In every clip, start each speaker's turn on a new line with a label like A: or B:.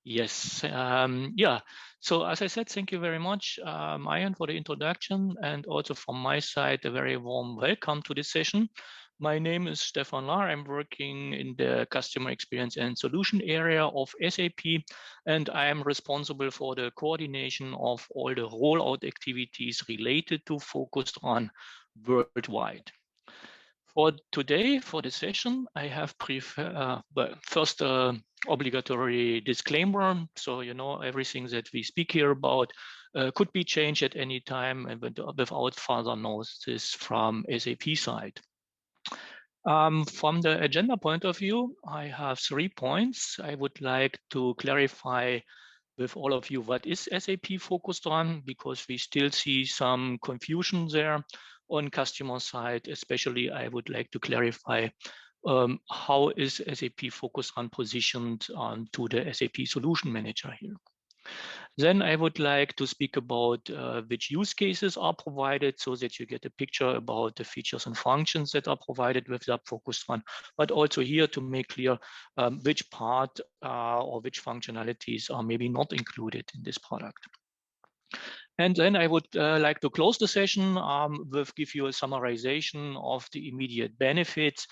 A: Yes, yeah. So as I said, thank you very much, Mayan, for the introduction, and also from my side, a very warm welcome to this session. My name is Stefan Lahr. I'm working in the customer experience and solution area of SAP, and I am responsible for the coordination of all the rollout activities related to Focused Run worldwide. For today, for the session, I have first obligatory disclaimer. So, you know, everything that we speak here about could be changed at any time and without further notice from SAP side. From the agenda point of view, I have 3 points. I would like to clarify with all of you what is SAP Focused Run, because we still see some confusion there on customer side. Especially, I would like to clarify how is SAP Focused Run positioned to the SAP Solution Manager here. Then I would like to speak about which use cases are provided so that you get a picture about the features and functions that are provided with SAP Focused Run, but also here to make clear which part or which functionalities are maybe not included in this product. And then I would like to close the session with give you a summarization of the immediate benefits,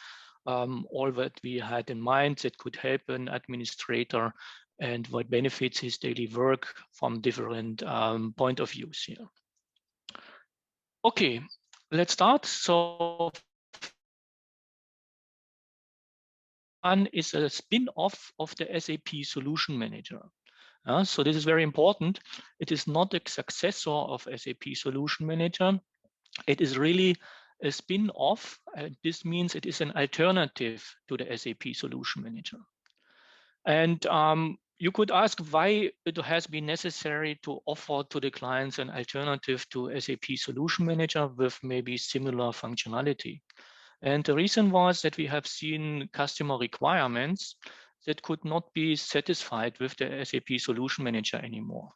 A: all that we had in mind that could help an administrator and what benefits his daily work from different point of views here. Okay, let's start. So one is a spin-off of the SAP Solution Manager. So this is very important. It is not a successor of SAP Solution Manager. It is really a spin-off. This means it is an alternative to the SAP Solution Manager. And you could ask why it has been necessary to offer to the clients an alternative to SAP Solution Manager with maybe similar functionality. And the reason was that we have seen customer requirements that could not be satisfied with the SAP Solution Manager anymore.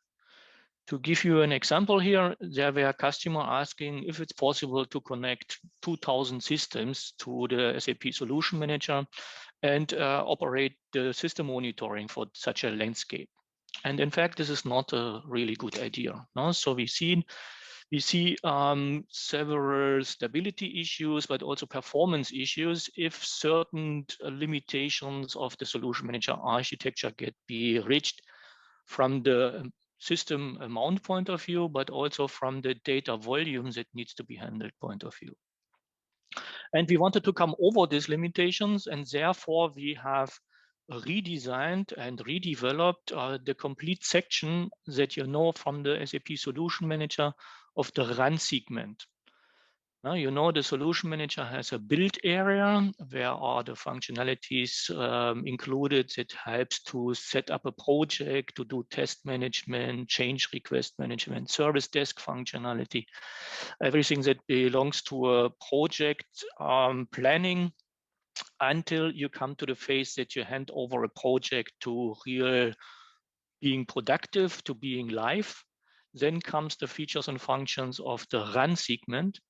A: To give you an example here, there were customers asking if it's possible to connect 2,000 systems to the SAP Solution Manager and operate the system monitoring for such a landscape. And in fact, this is not a really good idea. No? So we see several stability issues, but also performance issues if certain limitations of the Solution Manager architecture be reached from the system amount point of view, but also from the data volume that needs to be handled point of view. And we wanted to come over these limitations, and therefore we have redesigned and redeveloped the complete section that you know from the SAP Solution Manager of the run segment. Now, you know, the Solution Manager has a build area where are the functionalities included that helps to set up a project, to do test management, change request management, service desk functionality, everything that belongs to a project planning until you come to the phase that you hand over a project to real being productive, to being live. Then comes the features and functions of the run segment.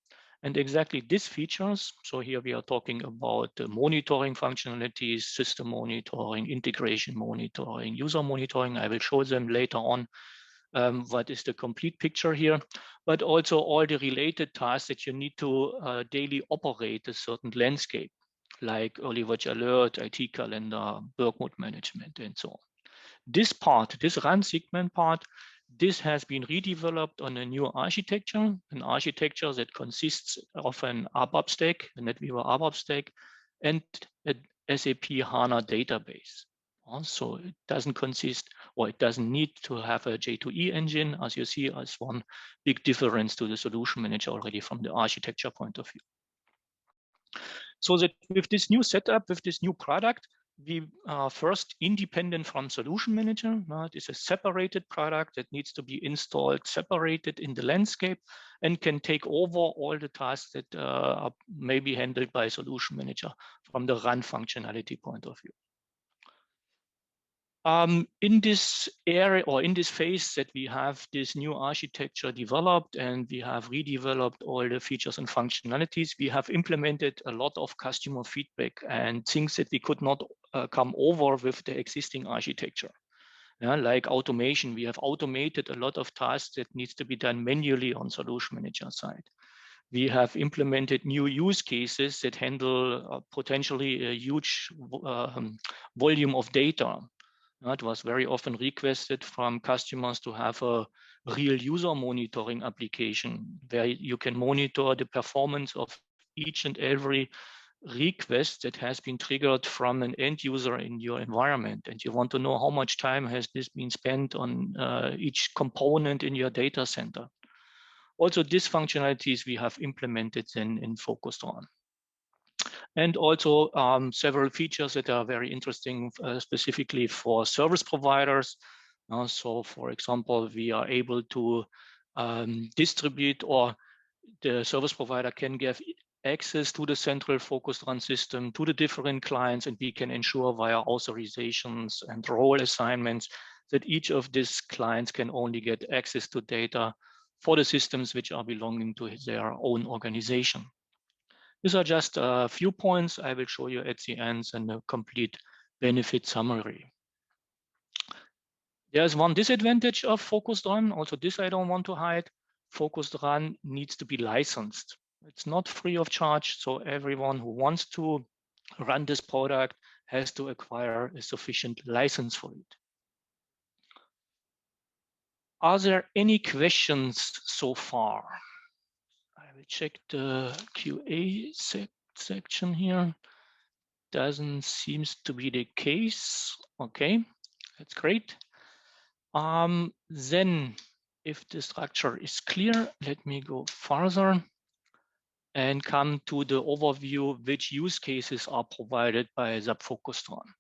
A: And exactly these features, so here we are talking about the monitoring functionalities, system monitoring, integration monitoring, user monitoring. I will show them later on what is the complete picture here, but also all the related tasks that you need to daily operate a certain landscape, like early watch alert, IT calendar, work mode management, and so on. This part, this run segment part, this has been redeveloped on a new architecture, an architecture that consists of an ABAP stack, a NetWeaver ABAP stack, and a SAP HANA database. Also, it doesn't consist, or it doesn't need to have a J2E engine, as you see, as one big difference to the Solution Manager already from the architecture point of view. So that with this new setup, with this new product, we are first independent from Solution Manager. It is a separated product that needs to be installed, separated in the landscape, and can take over all the tasks that are maybe handled by Solution Manager from the run functionality point of view. In this area or in this phase that we have this new architecture developed and we have redeveloped all the features and functionalities, we have implemented a lot of customer feedback and things that we could not come over with the existing architecture. Like automation, we have automated a lot of tasks that needs to be done manually on solution manager side. We have implemented new use cases that handle potentially a huge volume of data. It was very often requested from customers to have a real user monitoring application where you can monitor the performance of each and every request that has been triggered from an end user in your environment. And you want to know how much time has this been spent on each component in your data center. Also, these functionalities we have implemented in Focused Run. And also several features that are very interesting specifically for service providers. So for example, we are able to distribute, or the service provider can give access to the central Focused Run system to the different clients, and we can ensure via authorizations and role assignments that each of these clients can only get access to data for the systems which are belonging to their own organization. These are just a few points I will show you at the end and a complete benefit summary. There's one disadvantage of Focused Run. Also, this I don't want to hide. Focused Run needs to be licensed. It's not free of charge, so everyone who wants to run this product has to acquire a sufficient license for it. Are there any questions so far? I will check the QA section here. Doesn't seems to be the case. Okay, that's great. Then if the structure is clear, let me go further and come to the overview which use cases are provided by SAP Focused Run.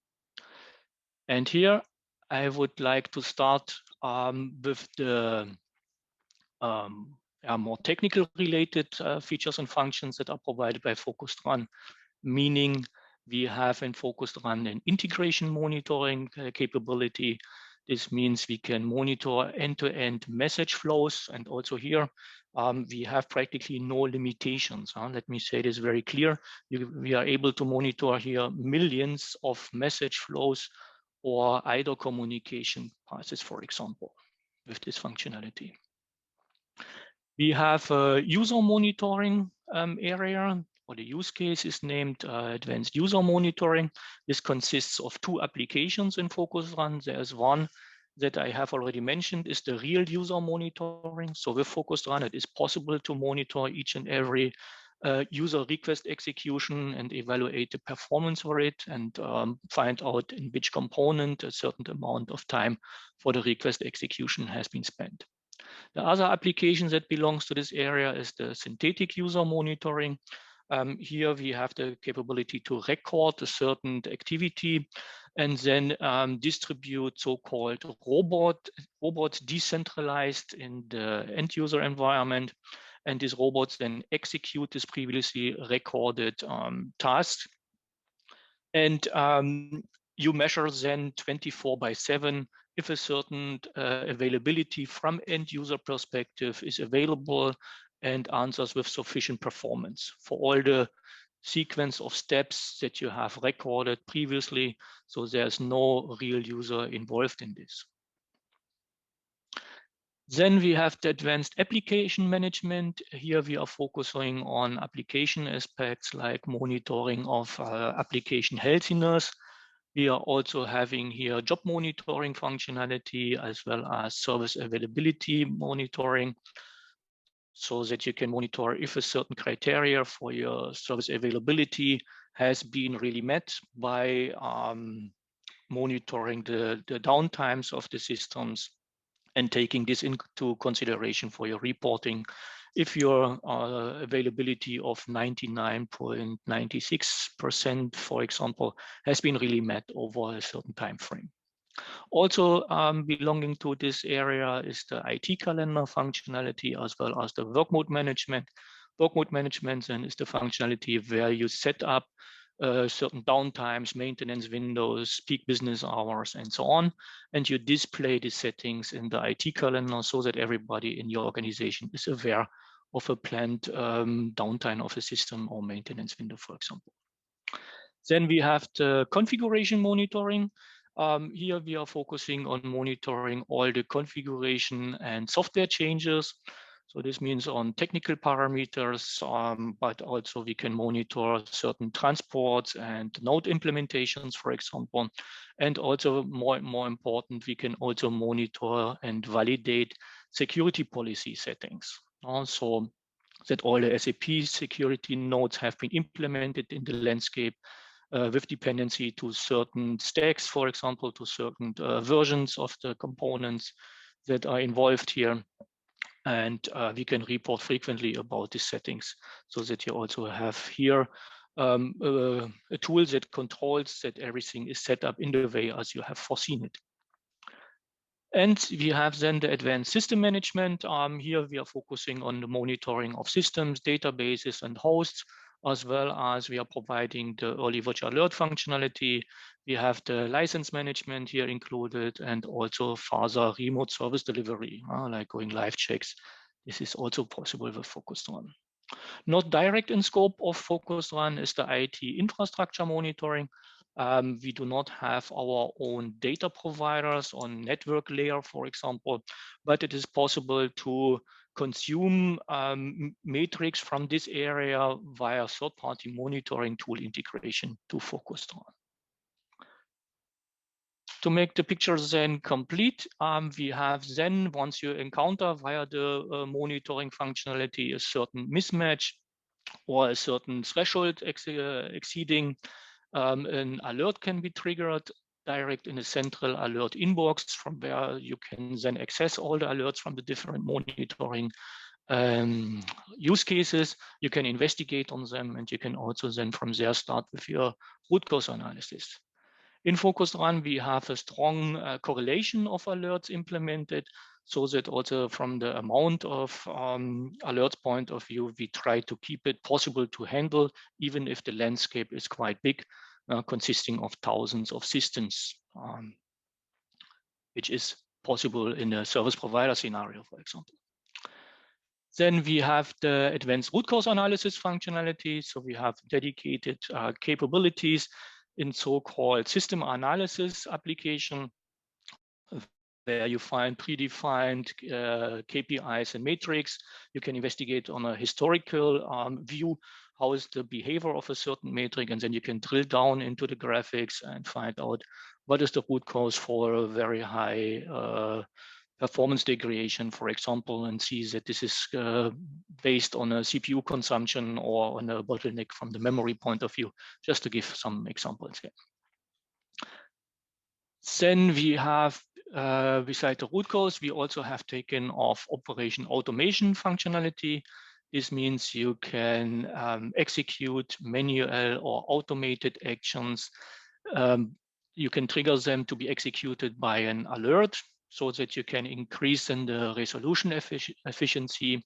A: And here I would like to start with the more technical related features and functions that are provided by Focused Run, meaning we have in Focused Run an integration monitoring capability. This means we can monitor end-to-end message flows. And also here, we have practically no limitations. Let me say this very clear. We are able to monitor here millions of message flows or IDO communication passes, for example, with this functionality. We have a user monitoring area, or the use case is named Advanced User Monitoring. This consists of two applications in Focused Run. There's one that I have already mentioned, is the real user monitoring. So with Focused Run, it is possible to monitor each and every user request execution and evaluate the performance for it, and find out in which component a certain amount of time for the request execution has been spent. The other application that belongs to this area is the synthetic user monitoring. Here we have the capability to record a certain activity and then distribute so-called robots decentralized in the end user environment. And these robots then execute this previously recorded task. And you measure then 24/7 if a certain availability from end user perspective is available and answers with sufficient performance for all the sequence of steps that you have recorded previously. So there's no real user involved in this. Then we have the advanced application management. Here we are focusing on application aspects like monitoring of application healthiness. We are also having here job monitoring functionality as well as service availability monitoring, so that you can monitor if a certain criteria for your service availability has been really met by monitoring the downtimes of the systems and taking this into consideration for your reporting. If your availability of 99.96%, for example, has been really met over a certain time frame. Also belonging to this area is the IT calendar functionality as well as the work mode management. Work mode management then is the functionality where you set up certain downtimes, maintenance windows, peak business hours, and so on. And you display the settings in the IT calendar so that everybody in your organization is aware of a planned downtime of a system or maintenance window, for example. Then we have the configuration monitoring. Here we are focusing on monitoring all the configuration and software changes. So this means on technical parameters, but also we can monitor certain transports and node implementations, for example. And also more important, we can also monitor and validate security policy settings. Also, that all the SAP security nodes have been implemented in the landscape with dependency to certain stacks, for example, to certain versions of the components that are involved here. And we can report frequently about these settings so that you also have here a tool that controls that everything is set up in the way as you have foreseen it. And we have then the advanced system management. Here we are focusing on the monitoring of systems, databases, and hosts, as well as we are providing the early watch alert functionality. We have the license management here included, and also further remote service delivery, like going live checks. This is also possible with Focused Run. Not direct in scope of Focused Run is the IT infrastructure monitoring. We do not have our own data providers on network layer, for example, but it is possible to consume metrics from this area via third-party monitoring tool integration to Focused Run. To make the picture then complete, we have then, once you encounter via the monitoring functionality, a certain mismatch or a certain threshold exceeding, an alert can be triggered direct in a central alert inbox from where you can then access all the alerts from the different monitoring use cases. You can investigate on them, and you can also then from there start with your root cause analysis. In Focused Run, we have a strong correlation of alerts implemented, so that also from the amount of alerts point of view, we try to keep it possible to handle, even if the landscape is quite big, consisting of thousands of systems, which is possible in a service provider scenario, for example. Then we have the advanced root cause analysis functionality. So we have dedicated capabilities in so-called system analysis application, where you find predefined KPIs and metrics. You can investigate on a historical view, how is the behavior of a certain metric, and then you can drill down into the graphics and find out what is the root cause for a very high performance degradation, for example, and see that this is based on a CPU consumption or on a bottleneck from the memory point of view, just to give some examples here. Then we have, beside the root cause, we also have taken off operation automation functionality. This means you can execute manual or automated actions. You can trigger them to be executed by an alert, so that you can increase in the resolution efficiency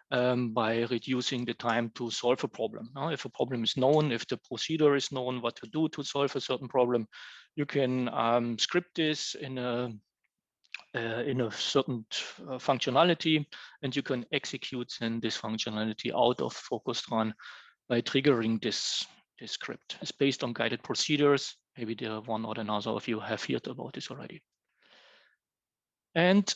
A: by reducing the time to solve a problem. Now, if a problem is known, if the procedure is known, what to do to solve a certain problem, you can script this in a certain functionality, and you can execute then this functionality out of Focused Run by triggering this script. It's based on guided procedures. Maybe the one or another of you have heard about this already. And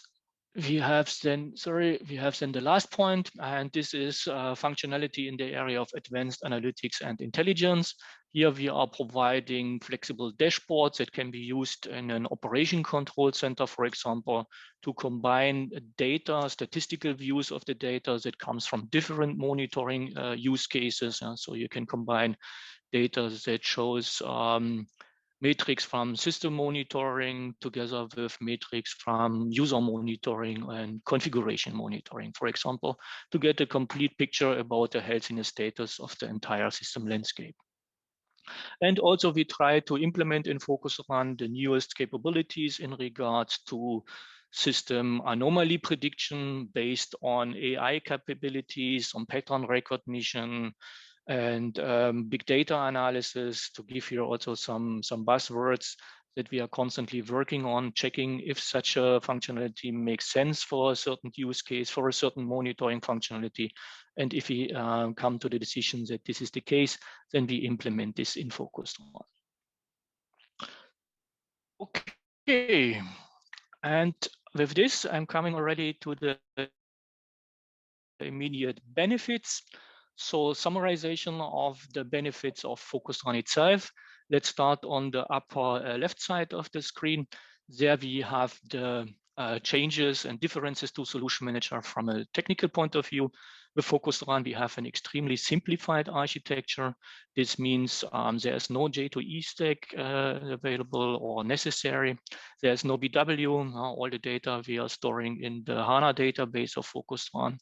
A: we have then the last point, and this is functionality in the area of advanced analytics and intelligence. Here we are providing flexible dashboards that can be used in an operation control center, for example, to combine data, statistical views of the data that comes from different monitoring use cases. So you can combine data that shows metrics from system monitoring together with metrics from user monitoring and configuration monitoring, for example, to get a complete picture about the healthiness status of the entire system landscape. And also we try to implement in Focused Run the newest capabilities in regards to system anomaly prediction based on AI capabilities, on pattern recognition, and big data analysis, to give here also some buzzwords that we are constantly working on, checking if such a functionality makes sense for a certain use case, for a certain monitoring functionality. And if we come to the decision that this is the case, then we implement this in Focused Run. Okay, and with this, I'm coming already to the immediate benefits. So summarization of the benefits of Focused Run itself. Let's start on the upper left side of the screen. There we have the changes and differences to Solution Manager from a technical point of view. With Focused Run, we have an extremely simplified architecture. This means there is no J2E stack available or necessary. There's no BW. All the data we are storing in the HANA database of Focused Run.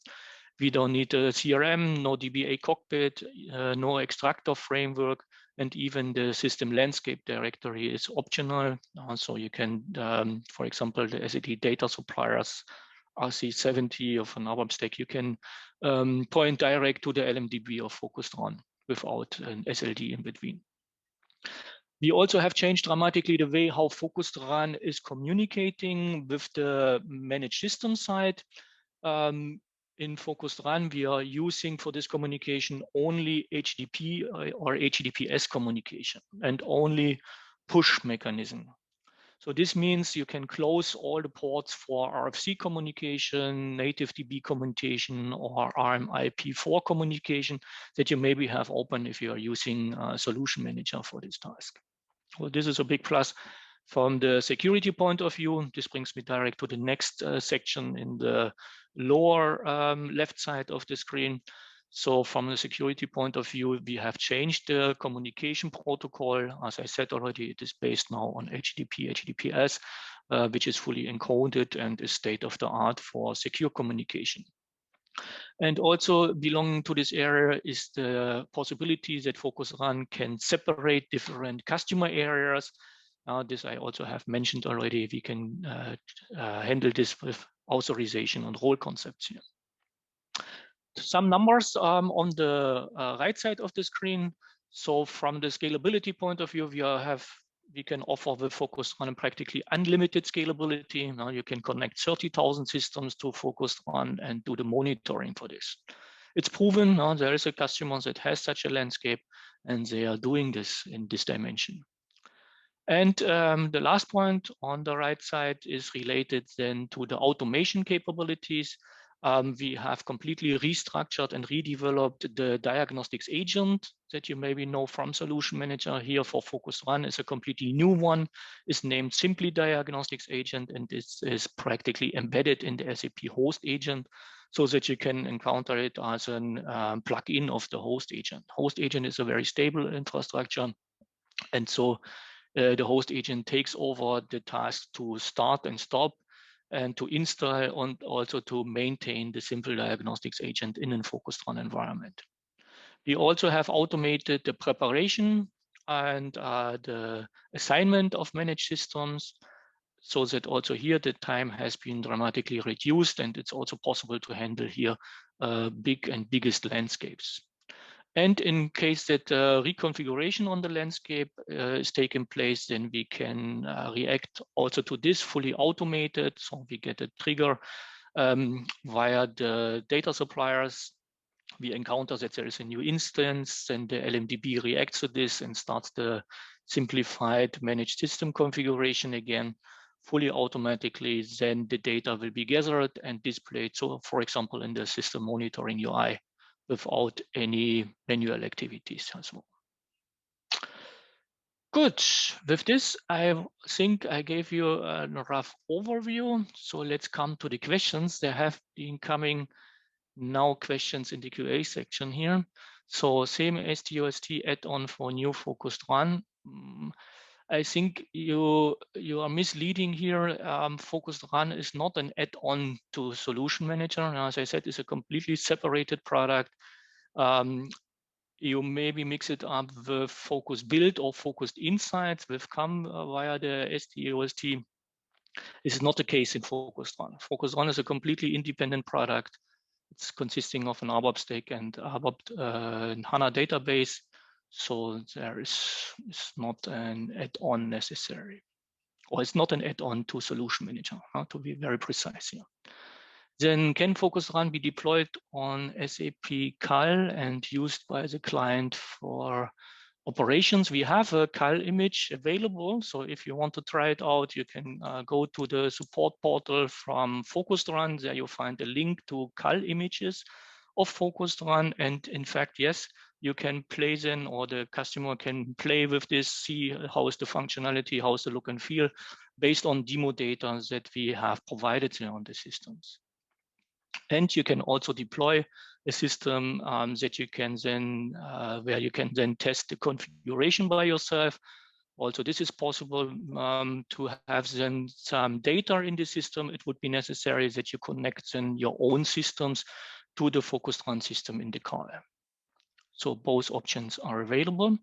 A: We don't need a CRM, no DBA cockpit, no extractor framework, and even the system landscape directory is optional. So you can, for example, the SAP data suppliers, RC70 of an ABAP stack, you can point direct to the LMDB of Focused Run without an SLD in between. We also have changed dramatically the way how Focused Run is communicating with the managed system side. In Focused Run, we are using for this communication only HTTP or HTTPS communication and only push mechanism. So this means you can close all the ports for RFC communication, native DB communication, or RMIP4 communication that you maybe have open if you are using Solution Manager for this task. Well, this is a big plus. From the security point of view, this brings me direct to the next section in the lower left side of the screen. So from the security point of view, we have changed the communication protocol. As I said already, it is based now on HTTP, HTTPS, which is fully encoded and is state of the art for secure communication. And also belonging to this area is the possibility that Focused Run can separate different customer areas. This I also have mentioned already. We can handle this with authorization and role concepts here. Some numbers on the right side of the screen. So from the scalability point of view, we can offer the Focused Run practically unlimited scalability. Now you can connect 30,000 systems to Focused Run and do the monitoring for this. It's proven. Now there is a customer that has such a landscape, and they are doing this in this dimension. And the last point on the right side is related then to the automation capabilities. We have completely restructured and redeveloped the diagnostics agent that you maybe know from Solution Manager. Here for Focused Run is a completely new one. It's named simply Diagnostics Agent, and this is practically embedded in the SAP host agent so that you can encounter it as a plug-in of the host agent. Host agent is a very stable infrastructure, and so the host agent takes over the task to start and stop and to install and also to maintain the simple diagnostics agent in a Focused Run environment. We also have automated the preparation and the assignment of managed systems so that also here the time has been dramatically reduced, and it's also possible to handle here big and biggest landscapes. And in case that reconfiguration on the landscape is taking place, then we can react also to this fully automated. So we get a trigger via the data suppliers. We encounter that there is a new instance, and the LMDB reacts to this and starts the simplified managed system configuration again, fully automatically. Then the data will be gathered and displayed. So for example, in the system monitoring UI, without any manual activities as well. Good. With this, I think I gave you a rough overview. So let's come to the questions. There have been coming now questions in the QA section here. So same STOST add-on for new Focused Run. I think you are misleading here. Focused Run is not an add-on to Solution Manager. As I said, it's a completely separated product. You maybe mix it up with Focused Build or Focused Insights with come via the STOST. This is not the case in Focused Run. Focused Run is a completely independent product. It's consisting of an ABAP stack and ABAP HANA database. So there is not an add-on necessary, or it's not an add-on to Solution Manager, to be very precise here. Then can Focused Run be deployed on SAP CAL and used by the client for operations, we have a CAL image available. So if you want to try it out, you can go to the support portal from Focused Run. There you'll find a link to CAL images of Focused Run. And in fact, yes, you can play them, or the customer can play with this, see how is the functionality, how is the look and feel, based on demo data that we have provided there on the systems. And you can also deploy a system that you can then, where you can then test the configuration by yourself. Also, this is possible to have then some data in the system. It would be necessary that you connect then your own systems to the Focused Run system in the car. So both options are available.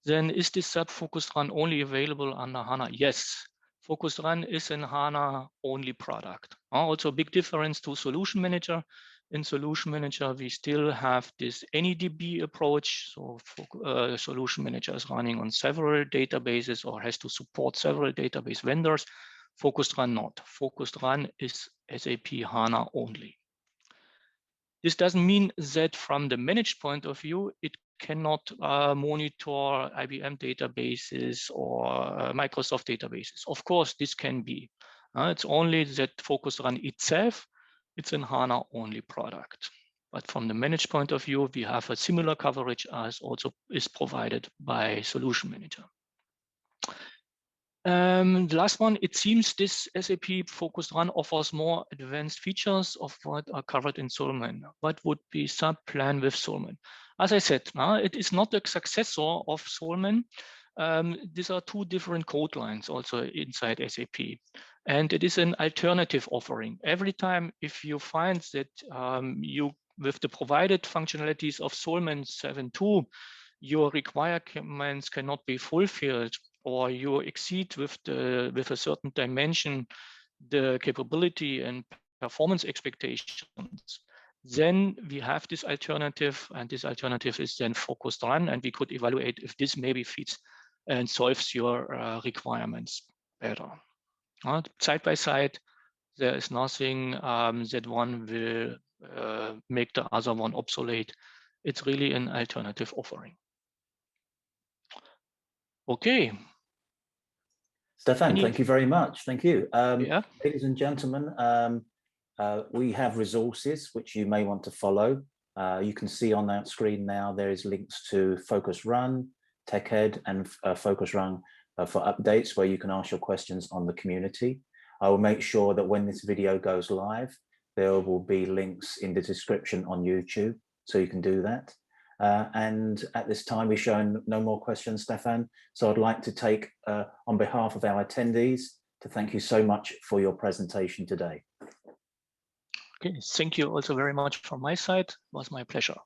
A: Then is this SAP Focused Run only available under HANA? Yes. Focused Run is an HANA only product. Also a big difference to Solution Manager. In Solution Manager, we still have this AnyDB approach. So Solution Manager is running on several databases or has to support several database vendors. Focused Run not. Focused Run is SAP HANA only. This doesn't mean that from the managed point of view, it cannot monitor IBM databases or Microsoft databases. Of course, this can be. It's only that Focused Run itself, it's an HANA only product. But from the managed point of view, we have a similar coverage as also is provided by Solution Manager. The last one, it seems this SAP Focused Run offers more advanced features of what are covered in Solman. What would be SAP plan with Solman? As I said, it is not a successor of Solman. These are two different code lines also inside SAP. And it is an alternative offering. Every time if you find that you, with the provided functionalities of Solman 7.2, your requirements cannot be fulfilled, or you exceed with a certain dimension the capability and performance expectations, then we have this alternative, and this alternative is then Focused Run, and we could evaluate if this maybe fits and solves your requirements better. Side by side, there is nothing that one will make the other one obsolete. It's really an alternative offering. Okay.
B: Stefan, thank you very much. Thank you.
A: Yeah.
B: Ladies and gentlemen, we have resources which you may want to follow. You can see on that screen now there is links to Focused Run, TechEd, and Focused Run for updates where you can ask your questions on the community. I will make sure that when this video goes live, there will be links in the description on YouTube, so you can do that. And at this time, we've shown no more questions, Stefan. So I'd like to take, on behalf of our attendees, to thank you so much for your presentation today.
A: Okay, thank you also very much from my side. It was my pleasure.